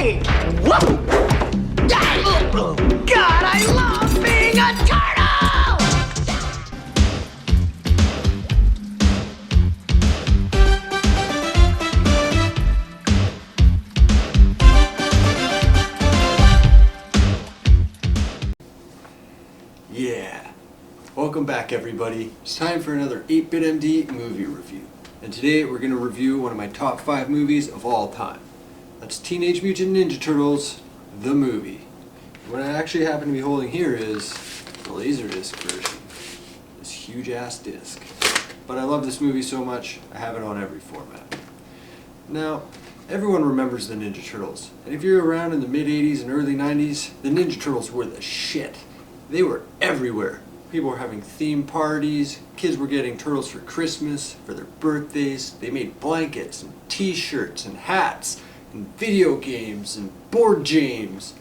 me! Whoa! God, I love being a turtle! Yeah! Welcome back, everybody. It's time for another 8-Bit MD movie review. And today we're going to review one of my top 5 movies of all time. That's Teenage Mutant Ninja Turtles, the movie. What I actually happen to be holding here is the Laserdisc version. This huge ass disc. But I love this movie so much, I have it on every format. Now, everyone remembers the Ninja Turtles. And if you're around in the mid-80s and early 90s, the Ninja Turtles were the shit. They were everywhere. People were having theme parties, kids were getting turtles for Christmas, for their birthdays. They made blankets and t-shirts and hats and video games and board games.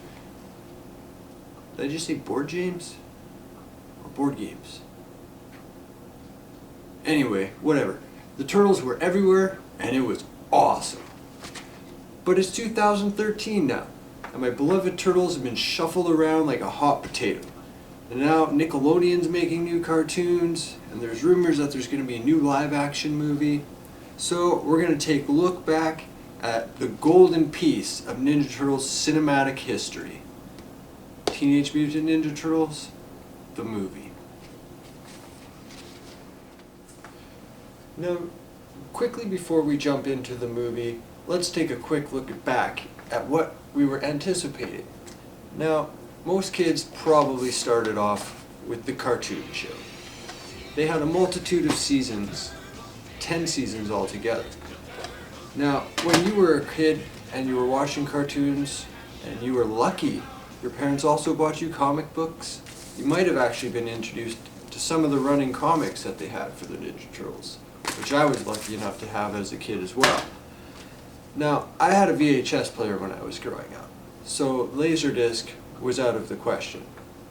Did I just say board games? Or board games? Anyway, whatever. The turtles were everywhere and it was awesome. But it's 2013 now, and my beloved turtles have been shuffled around like a hot potato. And now Nickelodeon's making new cartoons, and there's rumors that there's going to be a new live-action movie. So we're going to take a look back at the golden piece of Ninja Turtles cinematic history. Teenage Mutant Ninja Turtles, the movie. Now, quickly before we jump into the movie, let's take a quick look back at what we were anticipating. Now, most kids probably started off with the cartoon show. They had a multitude of seasons, 10 seasons altogether. Now, when you were a kid and you were watching cartoons and you were lucky, your parents also bought you comic books, you might have actually been introduced to some of the running comics that they had for the Ninja Turtles, which I was lucky enough to have as a kid as well. Now, I had a VHS player when I was growing up, so Laserdisc was out of the question.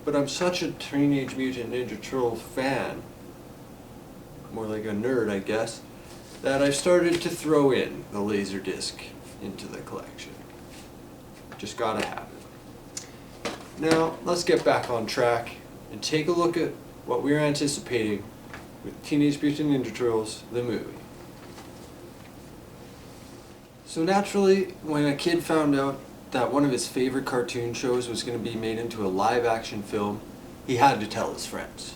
But I'm such a Teenage Mutant Ninja Turtle fan, more like a nerd I guess, that I started to throw in the Laserdisc into the collection. Just gotta have it. Now, let's get back on track and take a look at what we're anticipating with Teenage Mutant Ninja Turtles, the movie. So naturally, when a kid found out that one of his favorite cartoon shows was going to be made into a live-action film, he had to tell his friends.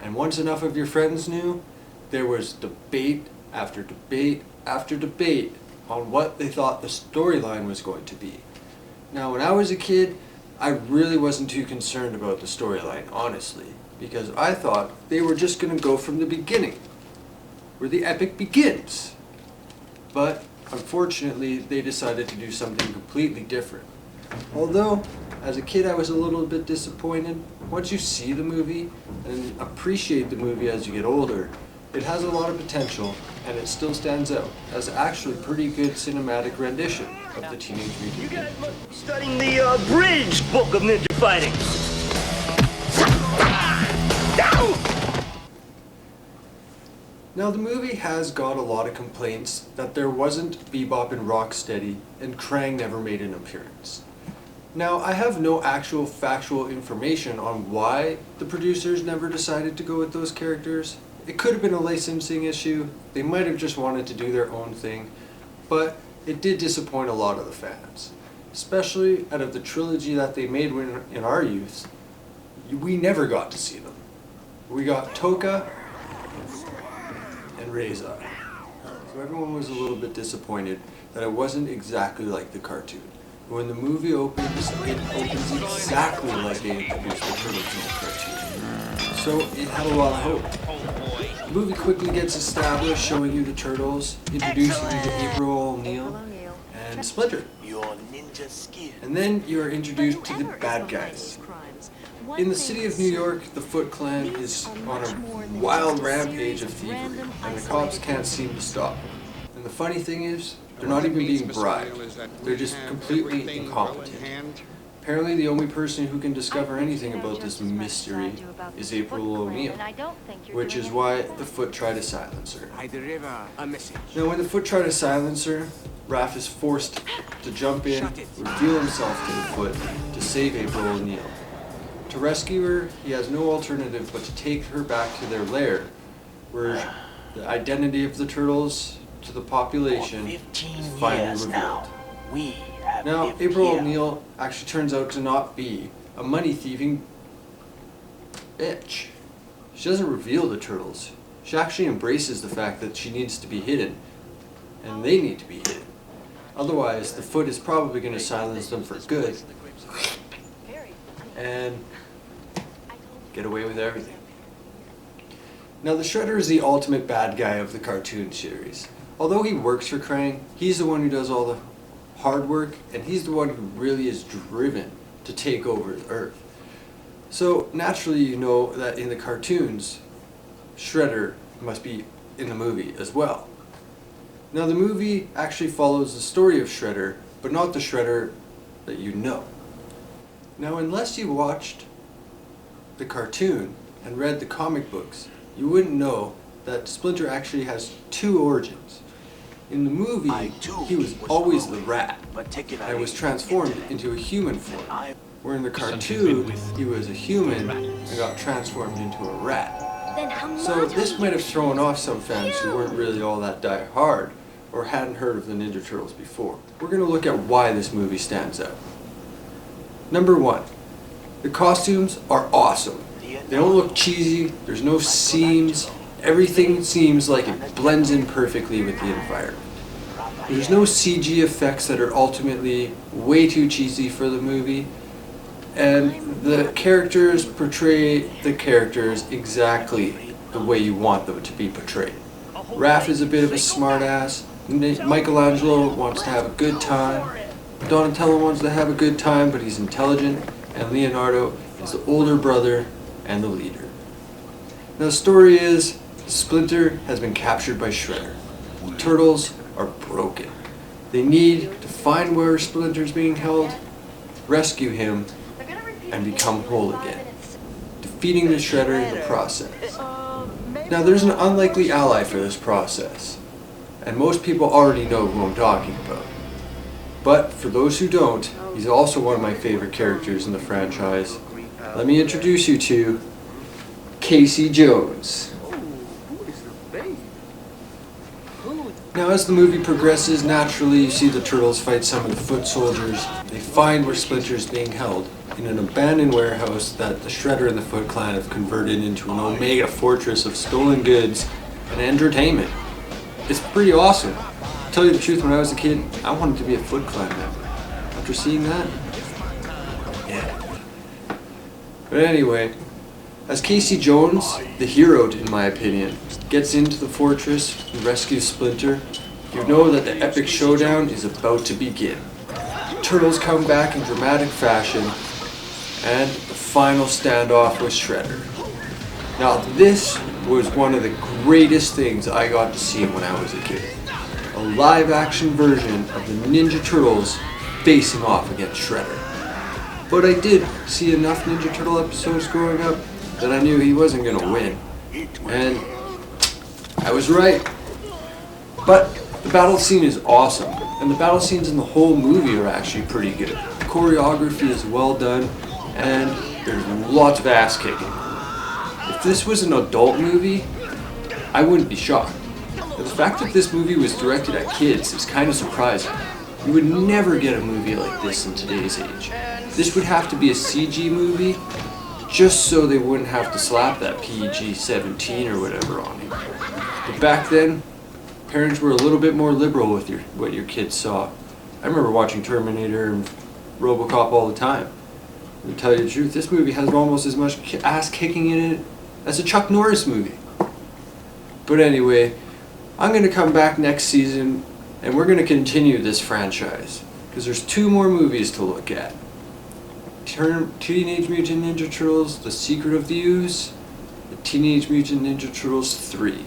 And once enough of your friends knew, there was debate after debate after debate on what they thought the storyline was going to be. Now, when I was a kid, I really wasn't too concerned about the storyline, honestly, because I thought they were just going to go from the beginning, where the epic begins. But unfortunately, they decided to do something completely different. Although, as a kid I was a little bit disappointed, once you see the movie and appreciate the movie as you get older, it has a lot of potential and it still stands out as actually a pretty good cinematic rendition of the Teenage Mutant Ninja Turtles. Studying the bridge book of ninja fighting. Now, the movie has got a lot of complaints that there wasn't Bebop and Rocksteady, and Krang never made an appearance. Now, I have no actual factual information on why the producers never decided to go with those characters. It could have been a licensing issue, they might have just wanted to do their own thing, but it did disappoint a lot of the fans. Especially out of the trilogy that they made when in our youth, we never got to see them. We got Toka and Reza. So everyone was a little bit disappointed that it wasn't exactly like the cartoon. When the movie opens, it opens exactly like they introduced the Turtles in the cartoon. So it had a lot of hope. The movie quickly gets established, showing you the Turtles, introducing you to April O'Neil and Splinter. And then you are introduced to the bad guys. In the city of New York, the Foot Clan is on a wild rampage of thievery, and the cops can't seem to stop them. And the funny thing is, they're not even being bribed. They're just completely incompetent. Apparently the only person who can discover anything about this mystery is April O'Neil, which is why the Foot try to silence her. I deliver a message. Now when the Foot try to silence her, Raph is forced to jump in, reveal himself to the Foot to save April O'Neil. To rescue her, he has no alternative but to take her back to their lair, where the identity of the turtles to the population is finally revealed. Now, April O'Neil actually turns out to not be a money-thieving bitch. She doesn't reveal the turtles. She actually embraces the fact that she needs to be hidden, and they need to be hidden. Otherwise, the Foot is probably going to silence them for good and get away with everything. Now, the Shredder is the ultimate bad guy of the cartoon series. Although he works for Krang, he's the one who does all the hard work, and he's the one who really is driven to take over the Earth. So naturally you know that in the cartoons, Shredder must be in the movie as well. Now the movie actually follows the story of Shredder, but not the Shredder that you know. Now unless you watched the cartoon and read the comic books, you wouldn't know that Splinter actually has two origins. In the movie, he was always the rat, and was transformed into a human form. Where in the cartoon, he was a human and got transformed into a rat. So this might have thrown off some fans who weren't really all that die-hard, or hadn't heard of the Ninja Turtles before. We're going to look at why this movie stands out. Number one, the costumes are awesome. They don't look cheesy, there's no seams, everything seems like it blends in perfectly with the environment. There's no CG effects that are ultimately way too cheesy for the movie, and the characters portray the characters exactly the way you want them to be portrayed. Raph is a bit of a smartass, Michelangelo wants to have a good time, Donatello wants to have a good time but he's intelligent, and Leonardo is the older brother and the leader. Now the story is, Splinter has been captured by Shredder. The turtles are broken. They need to find where Splinter's being held, rescue him, and become whole again, defeating the Shredder in the process. Now there's an unlikely ally for this process, and most people already know who I'm talking about. But for those who don't, he's also one of my favorite characters in the franchise. Let me introduce you to Casey Jones. Now as the movie progresses, naturally you see the turtles fight some of the foot soldiers. They find where Splinter's being held in an abandoned warehouse that the Shredder and the Foot Clan have converted into an Omega fortress of stolen goods and entertainment. It's pretty awesome. To tell you the truth, when I was a kid, I wanted to be a Foot Clan member. After seeing that, yeah. But anyway, as Casey Jones, the hero in my opinion, gets into the fortress and rescues Splinter, you know that the epic showdown is about to begin. The turtles come back in dramatic fashion, and the final standoff with Shredder. Now this was one of the greatest things I got to see when I was a kid. A live action version of the Ninja Turtles facing off against Shredder. But I did see enough Ninja Turtle episodes growing up that I knew he wasn't going to win. And I was right. But the battle scene is awesome, and the battle scenes in the whole movie are actually pretty good. The choreography is well done, and there's lots of ass kicking. If this was an adult movie, I wouldn't be shocked. But the fact that this movie was directed at kids is kind of surprising. You would never get a movie like this in today's age. This would have to be a CG movie, just so they wouldn't have to slap that PG-17 or whatever on it. But back then, parents were a little bit more liberal with what your kids saw. I remember watching Terminator and RoboCop all the time. To tell you the truth, this movie has almost as much ass kicking in it as a Chuck Norris movie. But anyway, I'm going to come back next season and we're going to continue this franchise, because there's 2 more movies to look at. Teenage Mutant Ninja Turtles, The Secret of the Ooze, and Teenage Mutant Ninja Turtles 3.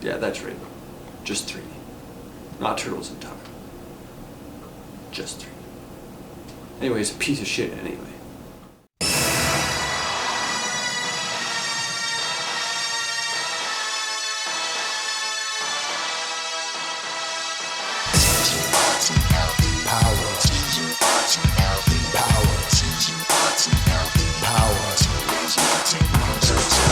Yeah, that's right. Just 3. Not Turtles in Time. Just 3. Anyway, it's a piece of shit anyway.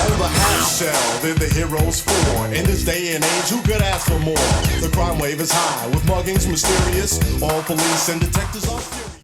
Over half shell, they're the heroes for. In this day and age, who could ask for more? The crime wave is high, with muggings mysterious. All police and detectives are furious.